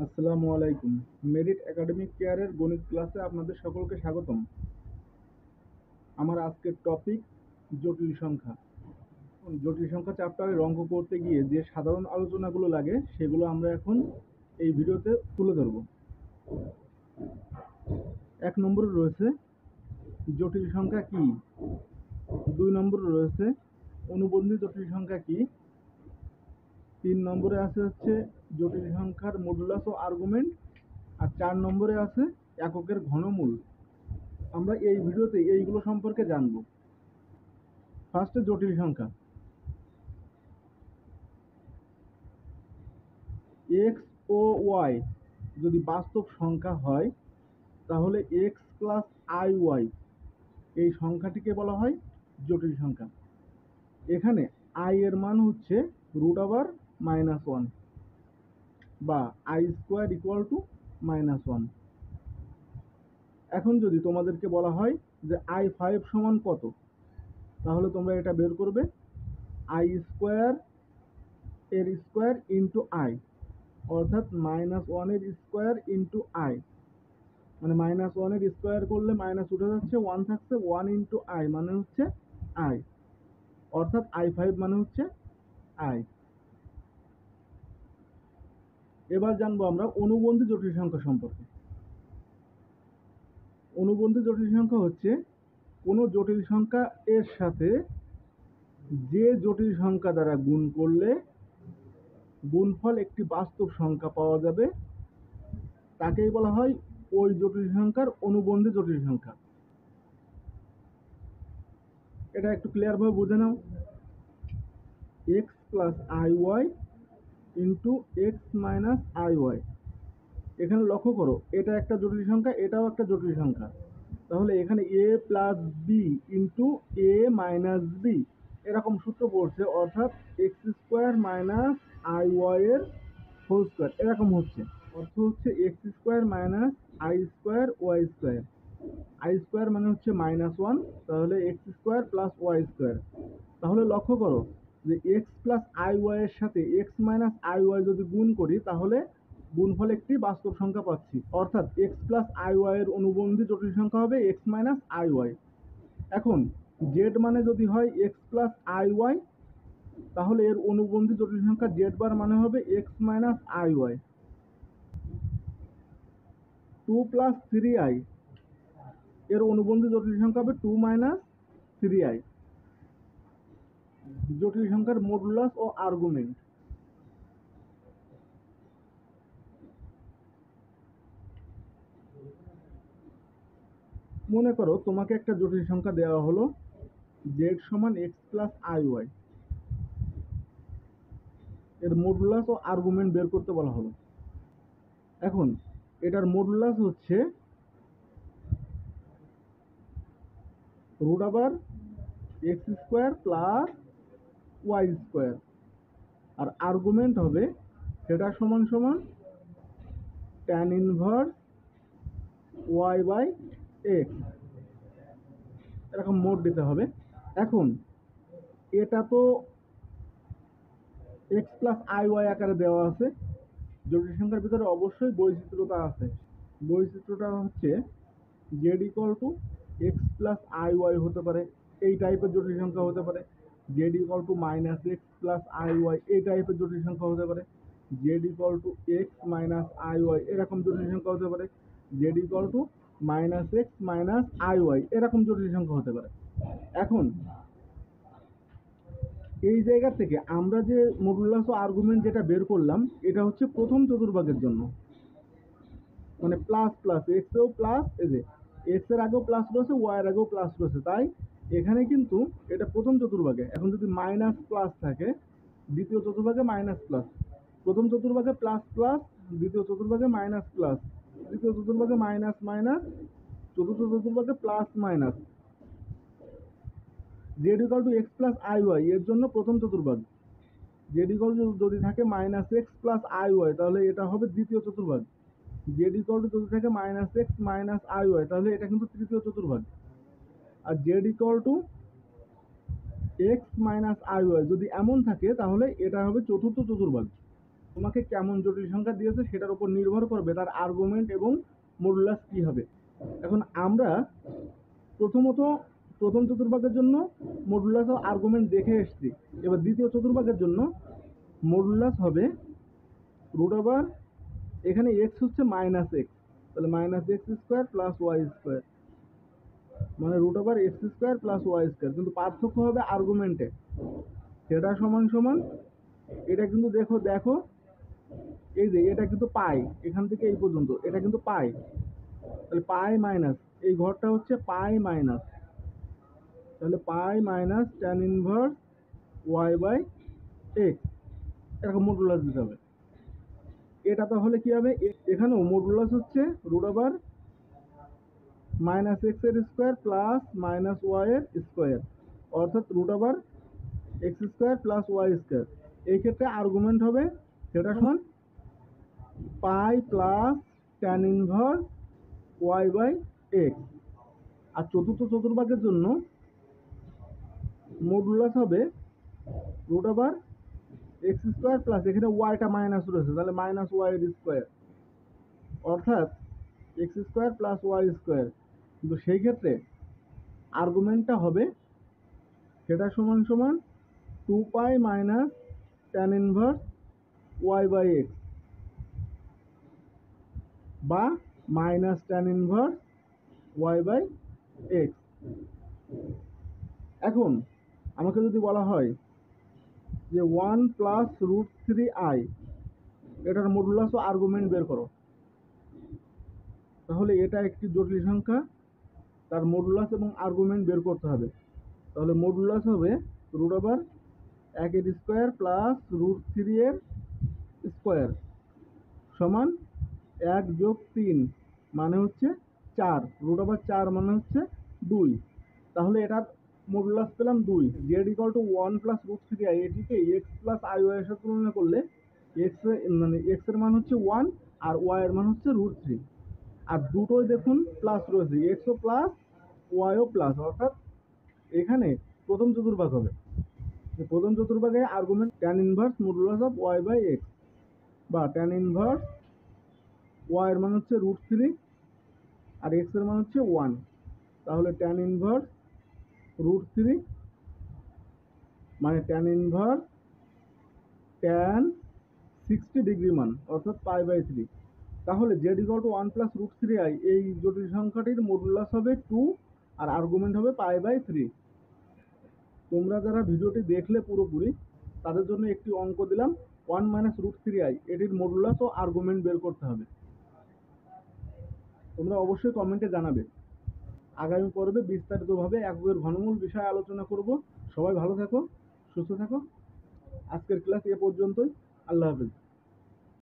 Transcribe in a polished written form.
আসসালামু আলাইকুম। Merit academic কেয়ারের গণিত ক্লাসে আপনাদের সকলকে স্বাগতম। আমার আজকের টপিক জটিল সংখ্যা। জটিল সংখ্যা চ্যাপ্টারের অঙ্ক করতে গিয়ে যে সাধারণ আলোচনাগুলো লাগে সেগুলো আমরা এখন এই ভিডিওতে তুলে ধরব। ১ নম্বরে রয়েছে জটিল সংখ্যা কি, ২ নম্বরে রয়েছে অনুবন্ধী জটিল সংখ্যা কি, ৩ নম্বরে আছে হচ্ছে জটিল সংখ্যার মডুলাস ও আর্গুমেন্ট, আর ৪ নম্বরে আছে এককের ঘনমূল। আমরা এই ভিডিওতে এইগুলো সম্পর্কে জানব। ফার্স্টে জটিল সংখ্যা। এক্স ও ওয়াই যদি বাস্তব সংখ্যা হয় তাহলে এক্স প্লাস আই ওয়াই এই সংখ্যাটিকে বলা হয় জটিল সংখ্যা। এখানে আই এর মান হচ্ছে √(-1) বা আই স্কোয়ার ইকুয়াল টু -1। এখন যদি তোমাদেরকে বলা হয় যে i5 সমান কত, তাহলে তোমরা এটা বের করবে আই স্কোয়ার এর স্কোয়ার ইন্টু আই, অর্থাৎ -1 এর স্কোয়ার ইন্টু আই, মানে -1 এর স্কোয়ার করলে মাইনাস উঠে যাচ্ছে, 1 থাকছে, 1 ইন্টু আই মানে হচ্ছে আই, অর্থাৎ i5 মানে হচ্ছে আই। এবার জানবো আমরা অনুবন্ধী জটিল সংখ্যা সম্পর্কে। অনুবন্ধী জটিল সংখ্যা হচ্ছে কোনো জটিল সংখ্যা এর সাথে যে জটিল সংখ্যা দ্বারা গুণ করলে গুণফল একটি বাস্তব সংখ্যা পাওয়া যাবে, তাকেই বলা হয় ওই জটিল সংখ্যার অনুবন্ধী জটিল সংখ্যা। এটা একটু ক্লিয়ার ভাবে বুঝে নাও। X plus I y into x minus I y. এখানে লক্ষ্য করো, এটা একটা জটিল সংখ্যা, এটাও একটা জটিল সংখ্যা। তাহলে এখানে A plus B into A minus B এরকম সূত্র পড়ছে, অর্থাৎ x square minus I Y এর হোল স্কোয়ার এরকম হচ্ছে। অর্থ হচ্ছে X square minus I square Y square. I square মানে হচ্ছে -1, তাহলে X square plus Y square. তাহলে লক্ষ্য করো যে এক্স প্লাস আই ওয়াই এর সাথে এক্স মাইনাস আই ওয়াই যদি গুণ করি তাহলে গুণফল একটি বাস্তব সংখ্যা পাচ্ছি, অর্থাৎ এক্স প্লাস আই ওয়াই এর অনুবন্ধী জটিল সংখ্যা হবে এক্স মাইনাস আই ওয়াই। এখন জেড মানে যদি হয় এক্স প্লাস আই ওয়াই, তাহলে এর অনুবন্ধী জটিল সংখ্যা জেড বার মানে হবে X minus I Y. 2 plus 3i এর অনুবন্ধী জটিল সংখ্যা হবে 2 মাইনাস 3i। জটিল সংখ্যার মডুলাস ও আর্গুমেন্ট। মনে করো তোমাকে একটা জটিল সংখ্যা দেওয়া হলো z সমান এক্স প্লাস আই ওয়াই, এর মডুলাস ও আর্গুমেন্ট বের করতে বলা হলো। এখন এটার মডুলাস হচ্ছে √(x² প্লাস ওয়াই স্কোয়ার, আর আর্গুমেন্ট হবে সেটা সমান সমান tan inverse Y by x, এরকম মোড দিতে হবে। এখন এটা তো এক্স প্লাস আই ওয়াই আকারে দেওয়া আছে, জটিল সংখ্যার ভিতরে অবশ্যই বৈচিত্র্যতা আছে। বৈচিত্র্যটা হচ্ছে Z equal to x plus I Y হতে পারে, এই টাইপের জটিল সংখ্যা হতে পারে। Z equal to minus x plus I Y এই টাইপের জটিল সংখ্যা হতে পারে। Z equal to x minus I Y এরকম জটিল সংখ্যা হতে পারে। Z equal to minus x minus I Y এরকম জটিল সংখ্যা হতে পারে। এখন এই জায়গা থেকে আমরা যে মডুলাস ও আর্গুমেন্ট যেটা বের করলাম, এটা হচ্ছে প্রথম চতুর্ভাগের জন্য, মানে প্লাস প্লাস এক্স এও প্লাস, এই যে এক্স এর আগেও প্লাস রয়েছে, ওয়াই এর আগেও প্লাস রয়েছে, তাই এখানে কিন্তু এটা প্রথম চতুর্ভাগে। এখন যদি মাইনাস প্লাস থাকে দ্বিতীয় চতুর্ভাগে মাইনাস প্লাস, প্রথম চতুর্ভাগে প্লাস প্লাস, দ্বিতীয় চতুর্ভাগে মাইনাস প্লাস, তৃতীয় চতুর্ভাগে মাইনাস মাইনাস, চতুর্থ চতুর্ভাগে plus minus. Z equal to x plus I Y এর জন্য প্রথম চতুর্ভাগ। জেড ইকুয়াল টু যদি থাকে minus x plus I y তাহলে এটা হবে দ্বিতীয় চতুর্ভাগ। জেড ইকুয়াল টু যদি থাকে minus x minus I y তাহলে এটা কিন্তু তৃতীয় চতুর্ভাগ। আর z equal to x minus I y যদি এমন থাকে তাহলে এটা হবে চতুর্থ চতুর্ভাগ। তোমাকে কেমন জটিল সংখ্যা দিয়েছে সেটার উপর নির্ভর করবে তার আর্গুমেন্ট এবং মডুলাস কি হবে। এখন আমরা প্রথমত প্রথম চতুর্ভাগের জন্য মডুলাস ও আর্গুমেন্ট দেখে এসেছি। এবার দ্বিতীয় চতুর্ভাগের জন্য মডুলাস হবে রুট ওভার, এখানে এক্স হচ্ছে মাইনাস এক্স, তাহলে minus x square plus Y square, মানে root over x square plus Y square. কিন্তু পার্থক্য হবে আর্গুমেন্টে, সেটা সমান সমান এটা কিন্তু দেখো দেখো এই যে এটা কিন্তু পাই, এখান থেকে এই পর্যন্ত এটা কিন্তু পাই, তাহলে পাই মাইনাস এই ঘরটা হচ্ছে পাই মাইনাস, তাহলে pi minus tan inverse Y by x, এরকম মডুলাস দিতে হবে। এটা তাহলে কি হবে, এখানেও মডুলাস হচ্ছে রুট ওভার মাইনাস এক্স এর স্কোয়ার প্লাস মাইনাস ওয়াই এর স্কোয়ার, অর্থাৎ root over x square plus Y square. এই ক্ষেত্রে আর্গুমেন্ট হবে সেটা সমান pi plus tan inverse Y by x. আর চতুর্থ চতুর্ভাগের জন্য মডুলাস হবে root over x square plus, এখানে ওয়াইটা মাইনাস রয়েছে তাহলে মাইনাস ওয়াই এর স্কোয়ার, অর্থাৎ x square plus Y square. কিন্তু সেই ক্ষেত্রে আর্গুমেন্টটা হবে সেটা সমান সমান two pi minus tan inverse Y by x বা minus tan inverse Y by x. এখন আমাকে যদি বলা হয় যে one plus root three i, এটার মডুলাস ও আর্গুমেন্ট বের করো, তাহলে এটা একটি জটিল সংখ্যা, তার মডুলাস এবং আর্গুমেন্ট বের করতে হবে। তাহলে মডুলাস হবে রুট ওভার এক এর স্কোয়ার প্লাস রুট থ্রি এর স্কোয়ার সমান এক যোগ তিন মানে হচ্ছে চার, রুট ওভার চার মানে হচ্ছে দুই, তাহলে এটার মডুলাস পেলাম দুই। Z equal to one plus root three I, এটিকে এক্স প্লাস আই ওয়াই এর সাথে তুলনা করলে এক্স মানে এক্স এর মান হচ্ছে ওয়ান আর ওয়াই এর মান হচ্ছে রুট থ্রি, আর দুটোই দেখুন প্লাস রয়েছে, এক্সও প্লাস ওয়াইও প্লাস, অর্থাৎ এখানে প্রথম চতুর্ভাগ হবে। প্রথম চতুর্ভাগে argument tan inverse modulus of y by x, বা ট্যান ইনভার্স ওয়াই এর মান হচ্ছে রুট থ্রি আর এক্স এর মান হচ্ছে ওয়ান, তাহলে ট্যান ইনভার্স রুট থ্রি মানে ট্যান ইনভার্স ট্যান 60 ডিগ্রি মান, অর্থাৎ পাই বাই থ্রি। তাহলে Z equal to one plus root three I, এই জটিল সংখ্যাটির মডুলাস হবে টু আর আর্গুমেন্ট হবে পাই বাই থ্রি। তোমরা যারা ভিডিওটি দেখলে পুরোপুরি তাদের জন্য একটি অঙ্ক দিলাম, one minus root three I, এটির মডুলাস ও আর্গুমেন্ট বের করতে হবে। তোমরা অবশ্যই কমেন্টে জানাবে। আগামী পর্বে বিস্তারিতভাবে এককের ঘনমূল বিষয়ে আলোচনা করব। সবাই ভালো থাকো, সুস্থ থাকো। আজকের ক্লাস এ পর্যন্তই। আল্লাহ হাফেজ।